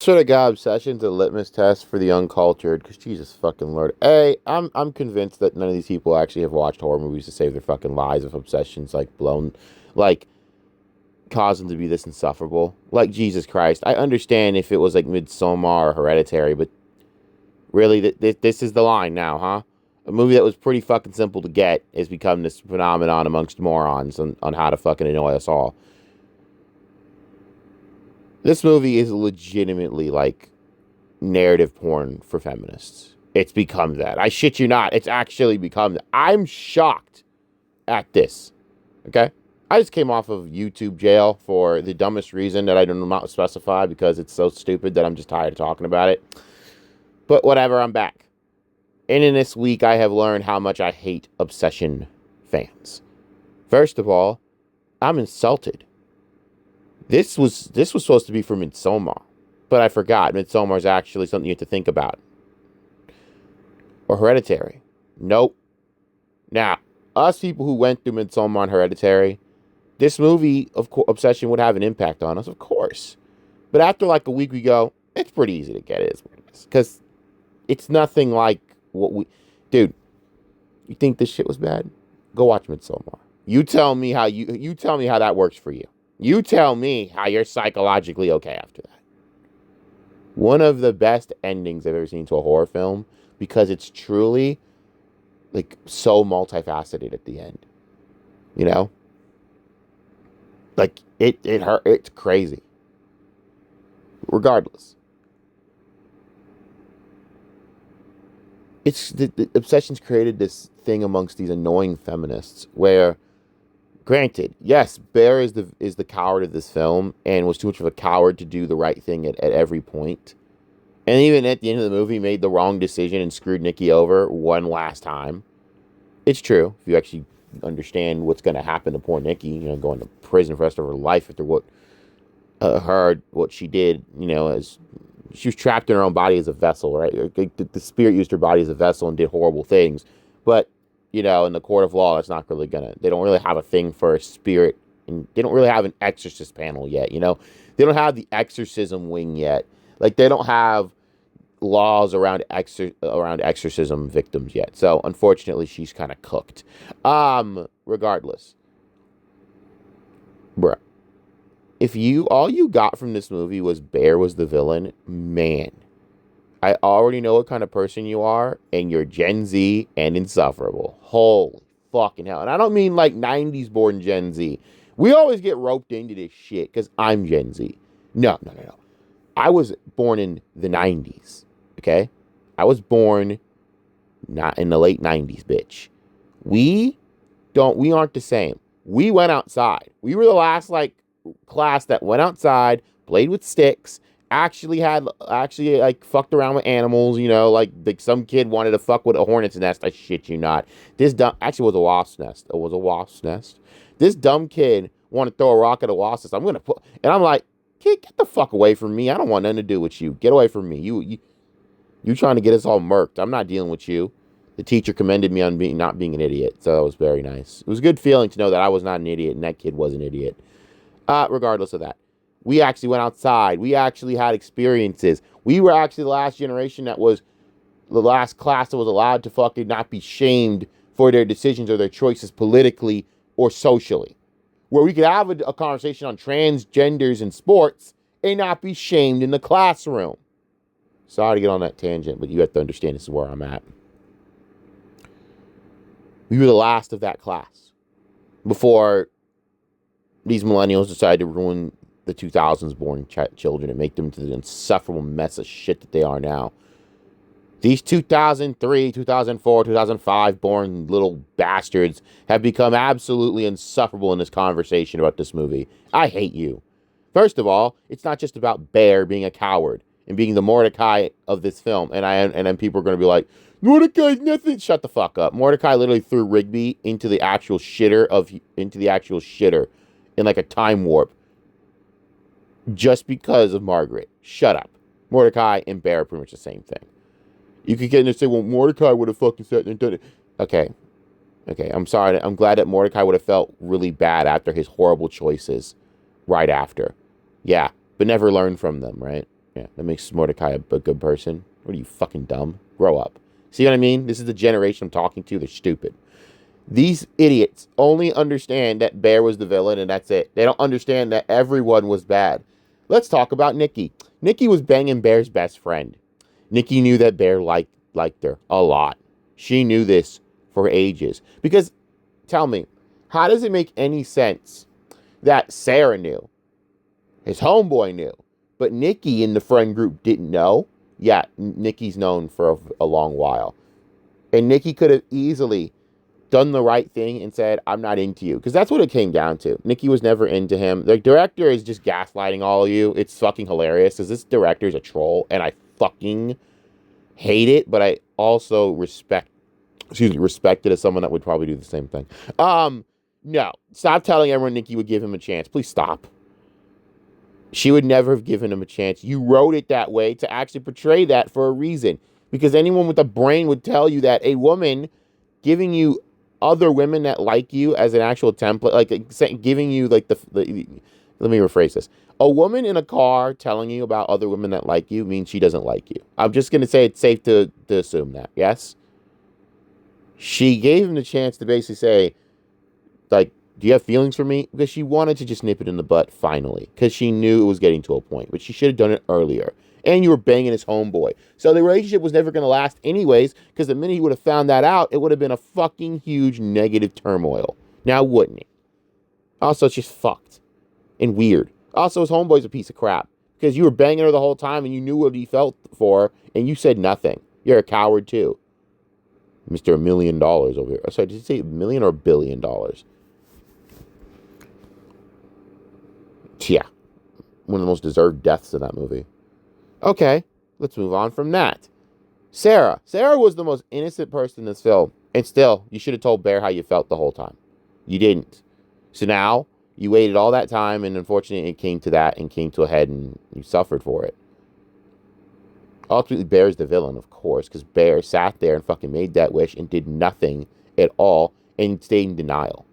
sort of God obsession's a litmus test for the uncultured, because Jesus fucking Lord. I'm convinced that none of these people actually have watched horror movies to save their fucking lives if obsession's like cause them to be this insufferable. Like Jesus Christ. I understand if it was like Midsommar or Hereditary, but really, this is the line now, huh? A movie that was pretty fucking simple to get has become this phenomenon amongst morons on how to fucking annoy us all. This movie is legitimately like narrative porn for feminists. It's become that. I shit you not. It's actually become that. I'm shocked at this. Okay? I just came off of YouTube jail for the dumbest reason that I do not specify because it's so stupid that I'm just tired of talking about it. But whatever, I'm back. And in this week, I have learned how much I hate Obsession fans. First of all, I'm insulted. This was supposed to be for Midsommar, but I forgot. Midsommar is actually something you have to think about. Or Hereditary. Nope. Now, us people who went through Midsommar and Hereditary, this movie, Obsession, would have an impact on us, of course. But after like a week, we go, it's pretty easy to get it. Because it's nothing like what we... Dude, you think this shit was bad? Go watch Midsommar. You tell me how that works for you. You tell me how you're psychologically okay after that. One of the best endings I've ever seen to a horror film because it's truly like so multifaceted at the end. You know? Like it hurt. It's crazy. Regardless. It's the Obsession's created this thing amongst these annoying feminists where, granted, yes, Bear is the coward of this film and was too much of a coward to do the right thing at every point. And even at the end of the movie, made the wrong decision and screwed Nikki over one last time. It's true. If you actually understand what's going to happen to poor Nikki, going to prison for the rest of her life after what she did, as she was trapped in her own body as a vessel, right? The spirit used her body as a vessel and did horrible things. But, in the court of law, that's not really they don't really have a thing for a spirit. And they don't really have an exorcist panel yet, They don't have the exorcism wing yet. Like, they don't have laws around exorcism victims yet. So, unfortunately, she's kind of cooked. Regardless. Bruh. If all you got from this movie was Bear was the villain, man, I already know what kind of person you are, and you're Gen Z and insufferable. Holy fucking hell. And I don't mean like 90s born Gen Z. We always get roped into this shit because I'm Gen Z. No. I was born in the 90s, okay? I was born not in the late 90s, bitch. We aren't the same. We went outside. We were the last, class that went outside, played with sticks, actually fucked around with animals, like some kid wanted to fuck with a hornet's nest. I shit you not. Actually was a wasp's nest. It was a wasp's nest. This dumb kid wanted to throw a rock at a wasp's nest. And I'm like, kid, get the fuck away from me. I don't want nothing to do with you. Get away from me. You trying to get us all murked. I'm not dealing with you. The teacher commended me on not being an idiot, so that was very nice. It was a good feeling to know that I was not an idiot and that kid was an idiot. Regardless of that, we actually went outside. We actually had experiences. We were actually the last generation that was the last class that was allowed to fucking not be shamed for their decisions or their choices politically or socially. Where we could have a conversation on transgenders in sports and not be shamed in the classroom. Sorry to get on that tangent, but you have to understand this is where I'm at. We were the last of that class before these millennials decided to ruin the 2000s born children and make them into the insufferable mess of shit that they are now. These 2003, 2004, 2005 born little bastards have become absolutely insufferable in this conversation about this movie. I hate you. First of all, it's not just about Bear being a coward and being the Mordecai of this film. And then people are going to be like, Mordecai's nothing. Shut the fuck up. Mordecai literally threw Rigby into the actual shitter in like a time warp just because of Margaret. Shut up. Mordecai and Bear are pretty much the same thing. You could get in there and say, well, Mordecai would have fucking sat there and done it. Okay, I'm sorry. I'm glad that Mordecai would have felt really bad after his horrible choices right after. Yeah, but never learned from them, right? Yeah, that makes Mordecai a good person. What are you, fucking dumb? Grow up. See what I mean? This is the generation I'm talking to. They're stupid. These idiots only understand that Bear was the villain and that's it. They don't understand that everyone was bad. Let's talk about Nikki. Nikki was banging Bear's best friend. Nikki knew that Bear liked her a lot. She knew this for ages. Because, tell me, how does it make any sense that Sarah knew? His homeboy knew. But Nikki in the friend group didn't know. Yeah, Nikki's known for a long while. And Nikki could have easily done the right thing and said, I'm not into you. Because that's what it came down to. Nikki was never into him. The director is just gaslighting all of you. It's fucking hilarious because this director is a troll and I fucking hate it, but I also respect it as someone that would probably do the same thing. No. Stop telling everyone Nikki would give him a chance. Please stop. She would never have given him a chance. You wrote it that way to actually portray that for a reason. Because anyone with a brain would tell you that a woman giving you other women that like you as an actual template, like giving you like let me rephrase this. A woman in a car telling you about other women that like you means she doesn't like you. I'm just going to say it's safe to assume that, yes? She gave him the chance to basically say, like, do you have feelings for me? Because she wanted to just nip it in the butt finally. Because she knew it was getting to a point. But she should have done it earlier. And you were banging his homeboy. So the relationship was never going to last anyways. Because the minute he would have found that out, it would have been a fucking huge negative turmoil. Now, wouldn't it? Also, it's just fucked. And weird. Also, his homeboy's a piece of crap. Because you were banging her the whole time and you knew what he felt for. And you said nothing. You're a coward too. Mr. $1 million over here. Sorry, did you say $1 million or $1 billion? Yeah, one of the most deserved deaths in that movie. Okay, let's move on from that. Sarah. Sarah was the most innocent person in this film. And still, you should have told Bear how you felt the whole time. You didn't. So now, you waited all that time, and unfortunately, it came to that, and came to a head, and you suffered for it. Ultimately, Bear's the villain, of course, because Bear sat there and fucking made that wish and did nothing at all, and stayed in denial.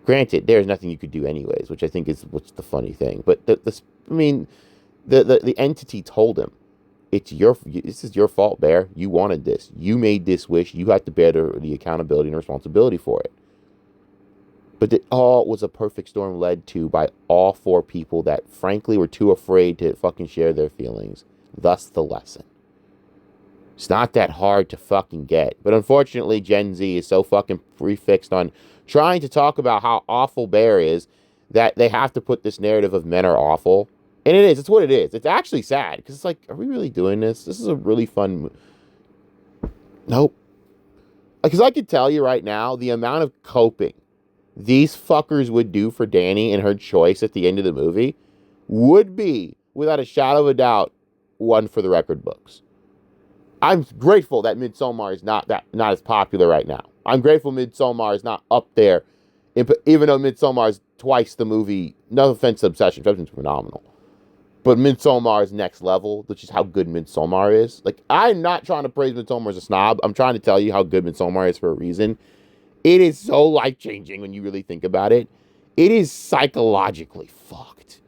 Granted, there's nothing you could do anyways, which I think is what's the funny thing. But the entity told him, this is your fault, Bear. You wanted this. You made this wish. You have to bear the accountability and responsibility for it. But it all was a perfect storm led to by all four people that frankly were too afraid to fucking share their feelings. Thus the lesson. It's not that hard to fucking get. But unfortunately, Gen Z is so fucking prefixed on trying to talk about how awful Bear is that they have to put this narrative of men are awful. And it is. It's what it is. It's actually sad. Because it's like, are we really doing this? This is a really fun... Nope. Because I could tell you right now, the amount of coping these fuckers would do for Danny and her choice at the end of the movie would be, without a shadow of a doubt, one for the record books. I'm grateful that Midsommar is not as popular right now. I'm grateful Midsommar is not up there, even though Midsommar is twice the movie. No offense to Obsession. Obsession's phenomenal. But Midsommar is next level, which is how good Midsommar is. Like, I'm not trying to praise Midsommar as a snob. I'm trying to tell you how good Midsommar is for a reason. It is so life-changing when you really think about it. It is psychologically fucked.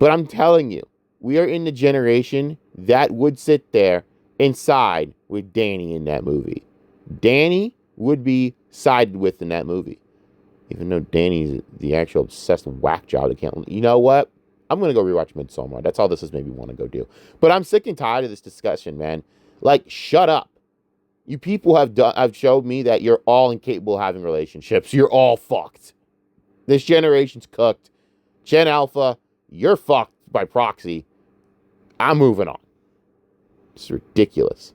But I'm telling you, we are in the generation that would sit there and side with Danny in that movie. Danny would be sided with in that movie. Even though Danny's the actual obsessed whack job that can't... You know what? I'm going to go rewatch Midsommar. That's all this has made me want to go do. But I'm sick and tired of this discussion, man. Like, shut up. You people have showed me that you're all incapable of having relationships. You're all fucked. This generation's cooked. Gen Alpha, you're fucked by proxy. I'm moving on. It's ridiculous.